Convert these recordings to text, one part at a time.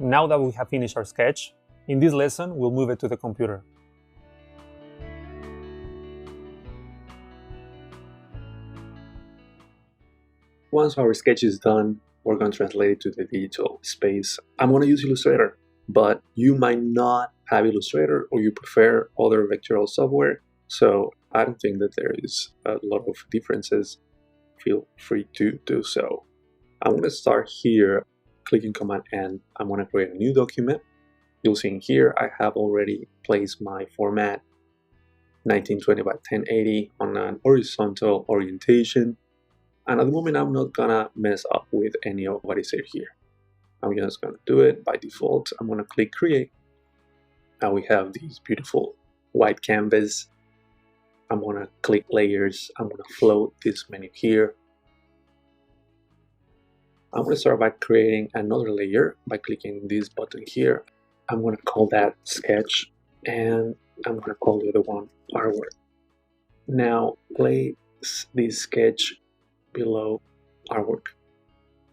Now that we have finished our sketch, in this lesson we'll move it to the computer. Once our sketch is done, we're going to translate it to the digital space. I'm going to use Illustrator, but you might not have Illustrator or you prefer other vectorial software, so I don't think that there is a lot of differences. Feel free to do so. I'm going to start here, clicking Command N. I'm going to create a new document. You'll see in here I have already placed my format 1920 by 1080 on an horizontal orientation. And at the moment, I'm not gonna mess up with any of what is here. I'm just gonna do it by default. I'm gonna click Create. Now we have this beautiful white canvas. I'm gonna click Layers. I'm gonna float this menu here. I'm gonna start by creating another layer by clicking this button here. I'm gonna call that Sketch, and I'm gonna call the other one Artwork. Now place this sketch below Artwork.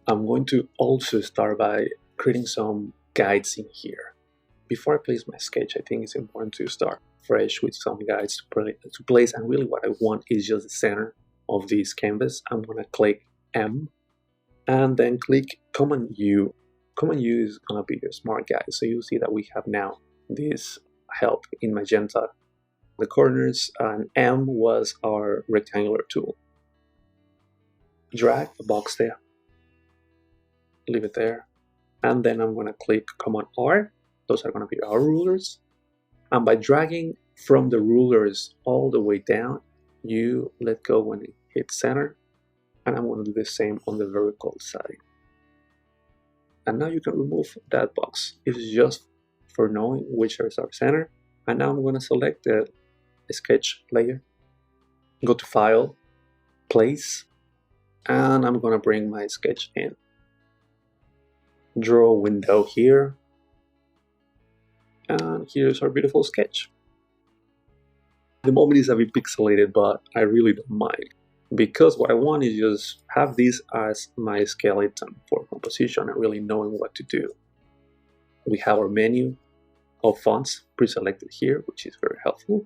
I'm going to also start by creating some guides in here. Before I place my sketch, I think it's important to start fresh with some guides to place, and really what I want is just the center of this canvas. I'm going to click M and then click Command U. Command U is going to be your smart guide, so you'll see that we have now this help in magenta, the corners, and M was our rectangular tool. Drag the box there, leave it there, and then I'm going to click Command R. Those are going to be our rulers, and by dragging from the rulers all the way down, you let go when it hits center, and I'm going to do the same on the vertical side. And now you can remove that box. It's just for knowing which is our center. And now I'm going to select the sketch layer, go to File, Place, and I'm going to bring my sketch in. Draw a window here, and here's our beautiful sketch. The moment is a bit pixelated, but I really don't mind, because what I want is just have this as my skeleton for composition and really knowing what to do. We have our menu of fonts pre-selected here, which is very helpful,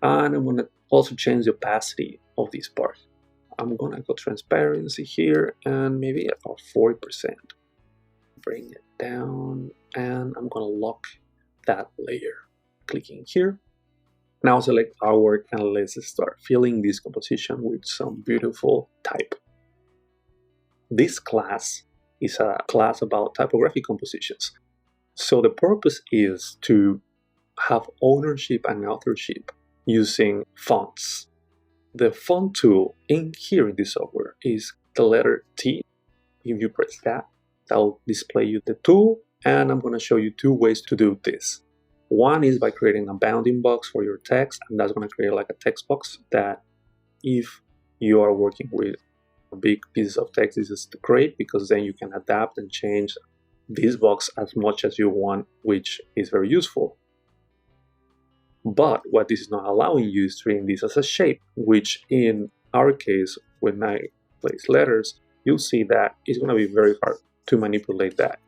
and I'm going to also change the opacity of this part. I'm gonna go transparency here and maybe about 40%. Bring it down, and I'm gonna lock that layer. Clicking here. Now select Artwork, and let's start filling this composition with some beautiful type. This class is a class about typographic compositions. So the purpose is to have ownership and authorship using fonts. The font tool in here in this software is the letter T. If you press that, that will display you the tool, and I'm going to show you two ways to do this. One is by creating a bounding box for your text, and that's going to create like a text box that if you are working with big pieces of text, this is great because then you can adapt and change this box as much as you want, which is very useful. But what this is not allowing you is treating this as a shape, which in our case, when I place letters, you'll see that it's going to be very hard to manipulate that.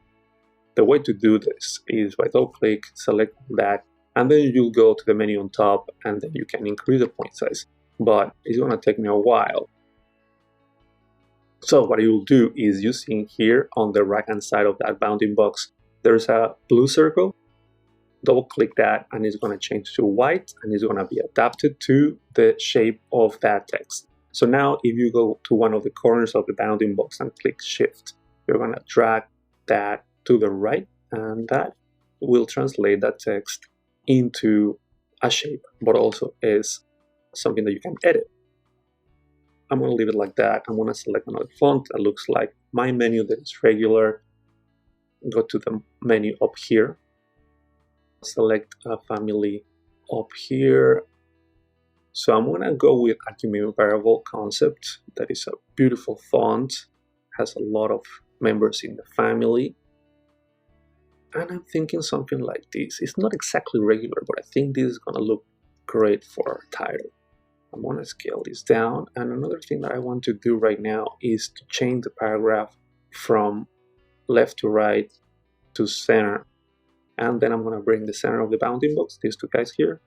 The way to do this is by double-click, select that, and then you'll go to the menu on top, and then you can increase the point size. But it's going to take me a while. So what you'll do is you see here on the right-hand side of that bounding box, there's a blue circle. Double click that, and it's going to change to white, and it's going to be adapted to the shape of that text. So now if you go to one of the corners of the bounding box and click Shift, you're going to drag that to the right, and that will translate that text into a shape, but also is something that you can edit. I'm going to leave it like that. I'm going to select another font that looks like my menu that is regular. Go to the menu up here. Select a family up here. So I'm going to go with Acumen Variable Concept. That is a beautiful font. Has a lot of members in the family. And I'm thinking something like this. It's not exactly regular, but I think this is going to look great for our title. I'm going to scale this down. And another thing that I want to do right now is to change the paragraph from left to right to center. And then I'm going to bring the center of the bounding box, these two guys here,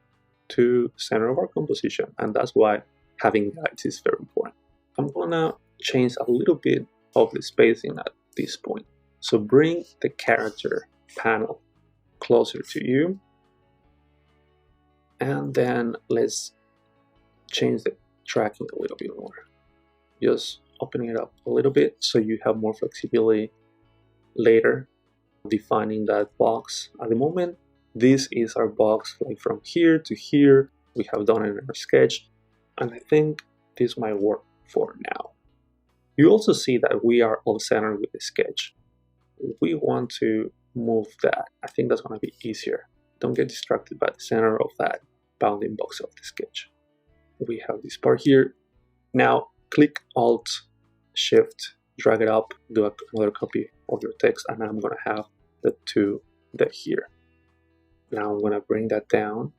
to center of our composition. And that's why having guides is very important. I'm going to change a little bit of the spacing at this point. So bring the character panel closer to you. And then let's change the tracking a little bit more. Just opening it up a little bit so you have more flexibility later defining that box. At the moment, this is our box, like from here to here. We have done it in our sketch, and I think this might work for now. You also see that we are all centered with the sketch. If we want to move that, I think that's going to be easier. Don't get distracted by the center of that bounding box of the sketch. We have this part here. Now click Alt Shift, drag it up, do another copy of your text, and I'm going to have the two that here. Now I'm going to bring that down.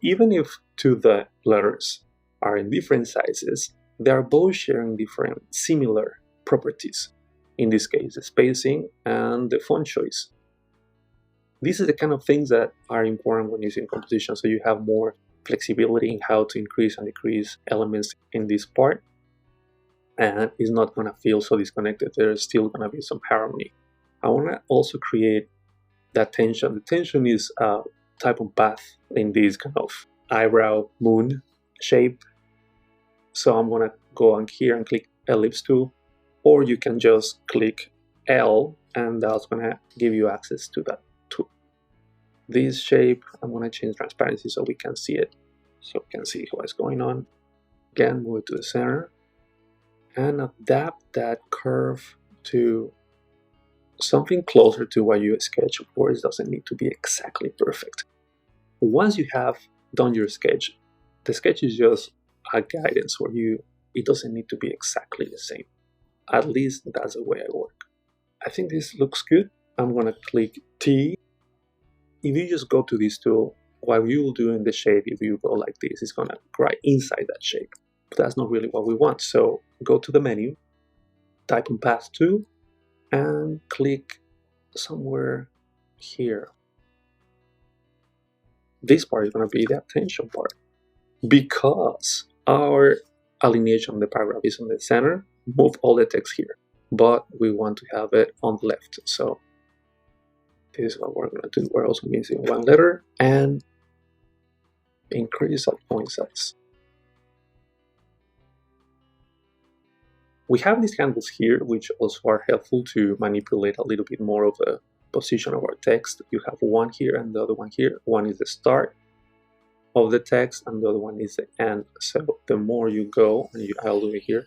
Even if two the letters are in different sizes, they are both sharing different similar properties. In this case, the spacing and the font choice. These are the kind of things that are important when using composition, so you have more flexibility in how to increase and decrease elements in this part. And it's not going to feel so disconnected. There's still going to be some harmony. I want to also create that tension. The tension is a type of path in this kind of eyebrow moon shape. So I'm going to go on here and click Ellipse tool, or you can just click L and that's going to give you access to that tool. This shape, I'm going to change transparency so we can see it, so we can see what's going on. Again, move it to the center and adapt that curve to something closer to what you sketch. Of course, it doesn't need to be exactly perfect. Once you have done your sketch, the sketch is just a guidance for you. It doesn't need to be exactly the same. At least that's the way I work. I think this looks good. I'm going to click T. If you just go to this tool, what you will do in the shape, if you go like this, it's going to right inside that shape. But that's not really what we want. So go to the menu, type in Path 2, and click somewhere here. This part is going to be the attention part. Because our alignation of the paragraph is in the center, move all the text here. But we want to have it on the left. So this is what we're going to do. We're also missing one letter and increase that point size. We have these handles here, which also are helpful to manipulate a little bit more of the position of our text. You have one here and the other one here. One is the start of the text and the other one is the end. So the more you go, and I'll do it here,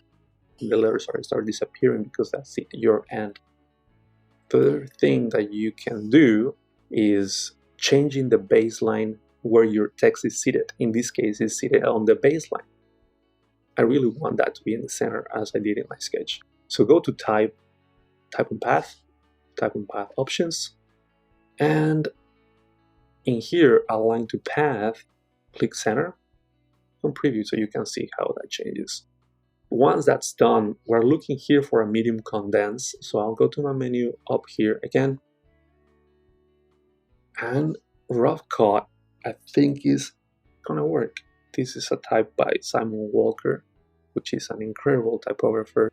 the letters start disappearing because that's your end. The other thing that you can do is changing the baseline where your text is seated. In this case, it's seated on the baseline. I really want that to be in the center as I did in my sketch. So go to type on path options, and in here, align to path, click center, and preview so you can see how that changes. Once that's done, we're looking here for a medium condense. So I'll go to my menu up here again. And rough cut, I think is gonna work. This is a type by Simon Walker, which is an incredible typographer.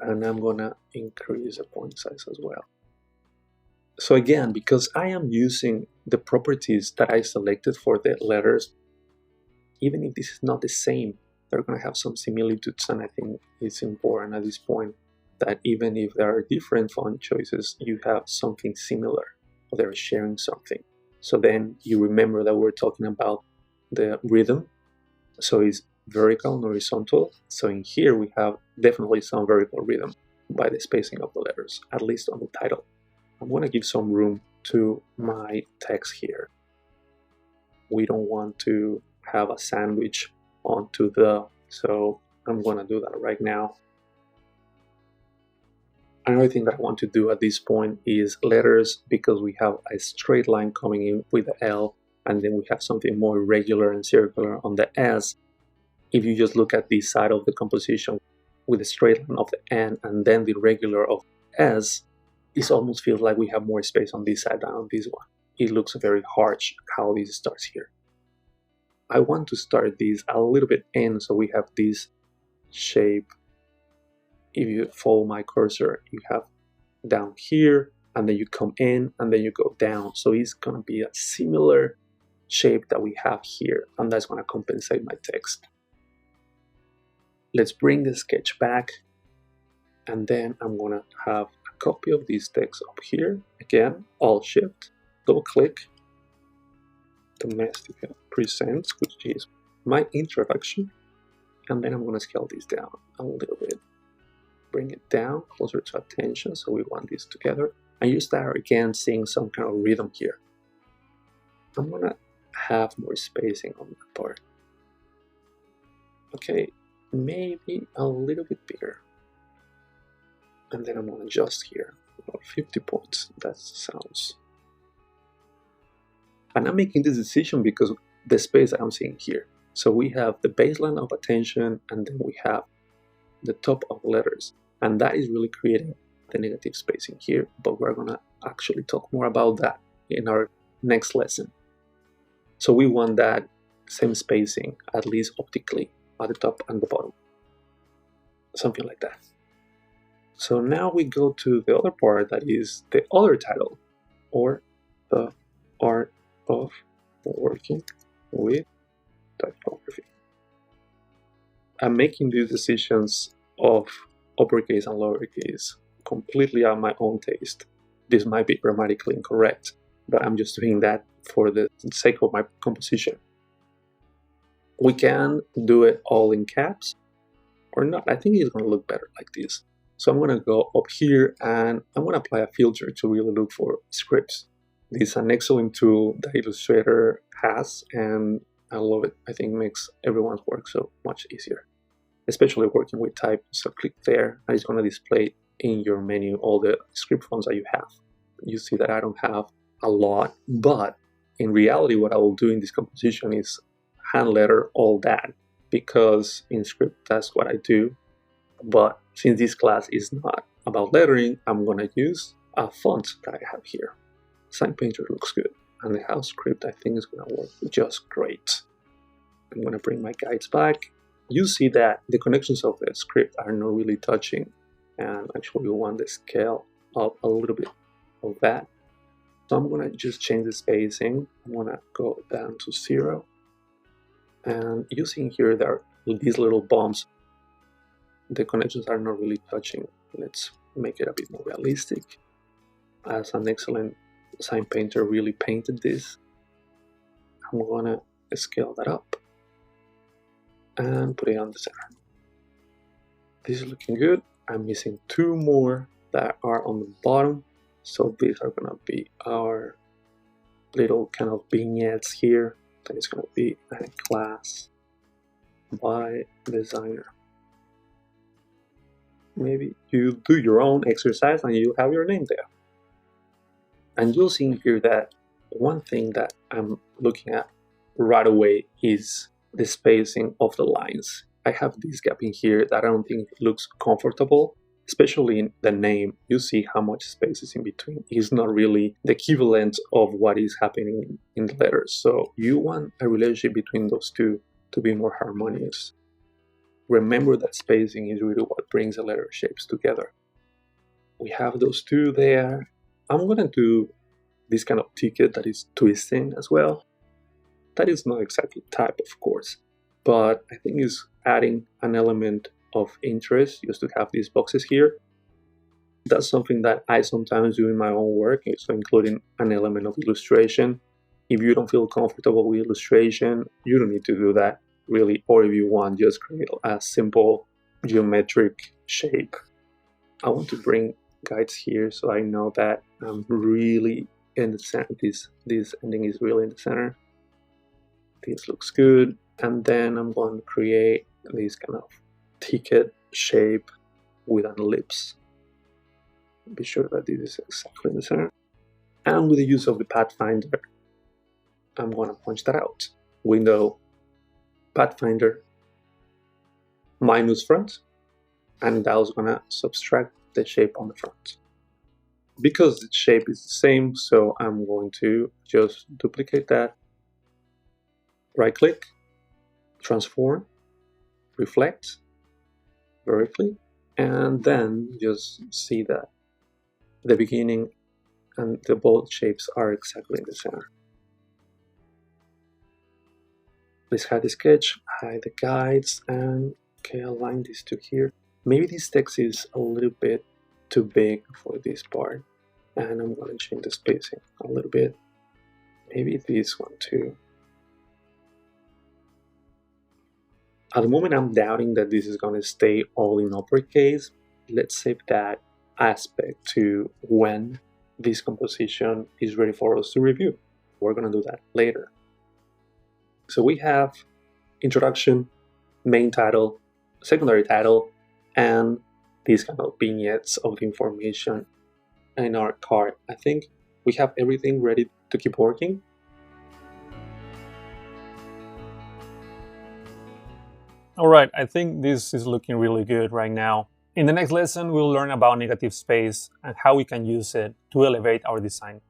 And I'm gonna increase the point size as well. So again, because I am using the properties that I selected for the letters, even if this is not the same, they're going to have some similitudes, and I think it's important at this point that even if there are different font choices, you have something similar, or they're sharing something. So then you remember that we're talking about the rhythm. So it's vertical and horizontal. So in here we have definitely some vertical rhythm by the spacing of the letters, at least on the title. I'm going to give some room to my text here. We don't want to have a sandwich onto the, so I'm going to do that right now. Another thing that I want to do at this point is letters, because we have a straight line coming in with the L, and then we have something more irregular and circular on the S. If you just look at this side of the composition with the straight line of the N and then the regular of S, it almost feels like we have more space on this side than on this one. It looks very harsh how this starts here. I want to start this a little bit in, so we have this shape. If you follow my cursor, you have down here, and then you come in, and then you go down. So it's gonna be a similar shape that we have here, and that's gonna compensate my text. Let's bring the sketch back, and then I'm gonna have a copy of this text up here. Again, Alt-Shift, double-click, Domestika Presents, which is my introduction, and then I'm gonna scale this down a little bit. Bring it down closer to attention, so we want this together. And you start again seeing some kind of rhythm here. I'm gonna have more spacing on that part. Okay, maybe a little bit bigger. And then I'm gonna adjust here, about 50 points. That sounds. And I'm making this decision because the space I'm seeing here. So we have the baseline of attention, and then we have the top of letters. And that is really creating the negative spacing here, but we're gonna actually talk more about that in our next lesson. So we want that same spacing, at least optically, at the top and the bottom. Something like that. So now we go to the other part, that is the other title, or the art of working with typography. I'm making these decisions of uppercase and lowercase completely at my own taste. This might be grammatically incorrect, but I'm just doing that for the sake of my composition. We can do it all in caps or not. I think it's going to look better like this. So I'm going to go up here and I'm going to apply a filter to really look for scripts. This is an excellent tool that Illustrator has, and I love it. I think it makes everyone's work so much easier, especially working with type. So click there and it's going to display in your menu all the script fonts that you have. You see that I don't have a lot, but in reality what I will do in this composition is hand letter all that, because in script that's what I do. But since this class is not about lettering, I'm going to use a font that I have here. SignPainter looks good, and the house script I think is going to work just great. I'm going to bring my guides back. You see that the connections of the script are not really touching, and actually we want the scale up a little bit of that. So I'm going to just change the spacing. I'm going to go down to 0. And you see here there are these little bumps. The connections are not really touching. Let's make it a bit more realistic. As an excellent SignPainter really painted this, I'm going to scale that up and put it on the center. This is looking good. I'm missing 2 more that are on the bottom. So these are going to be our little kind of vignettes here. That is going to be a class by designer. Maybe you do your own exercise and you have your name there. And you'll see here that one thing that I'm looking at right away is the spacing of the lines. I have this gap in here that I don't think looks comfortable, especially in the name. You see how much space is in between. It's not really the equivalent of what is happening in the letters. So you want a relationship between those two to be more harmonious. Remember that spacing is really what brings the letter shapes together. We have those 2 there. I'm going to do this kind of ticket that is twisting as well. That is not exactly type, of course, but I think it's adding an element of interest just to have these boxes here. That's something that I sometimes do in my own work, so including an element of illustration. If you don't feel comfortable with illustration, you don't need to do that, really. Or if you want, just create a simple geometric shape. I want to bring guides here so I know that I'm really in the center. This ending is really in the center. This looks good. And then I'm going to create this kind of ticket shape with an ellipse. Be sure that this is exactly in the center. And with the use of the Pathfinder, I'm going to punch that out. Window, Pathfinder, minus front, and that was going to subtract the shape on the front. because the shape is the same, so I'm going to just duplicate that, right click, transform, reflect vertically, and then just see that the beginning and the both shapes are exactly in the center. Please hide the sketch, hide the guides, and okay, align these two here. Maybe this text is a little bit too big for this part, and I'm going to change the spacing a little bit. Maybe this one too. At the moment, I'm doubting that this is going to stay all in uppercase. Let's save that aspect to when this composition is ready for us to review. We're going to do that later. So we have introduction, main title, secondary title, and these kind of vignettes of the information in our card. I think we have everything ready to keep working. All right, I think this is looking really good right now. In the next lesson, we'll learn about negative space and how we can use it to elevate our design.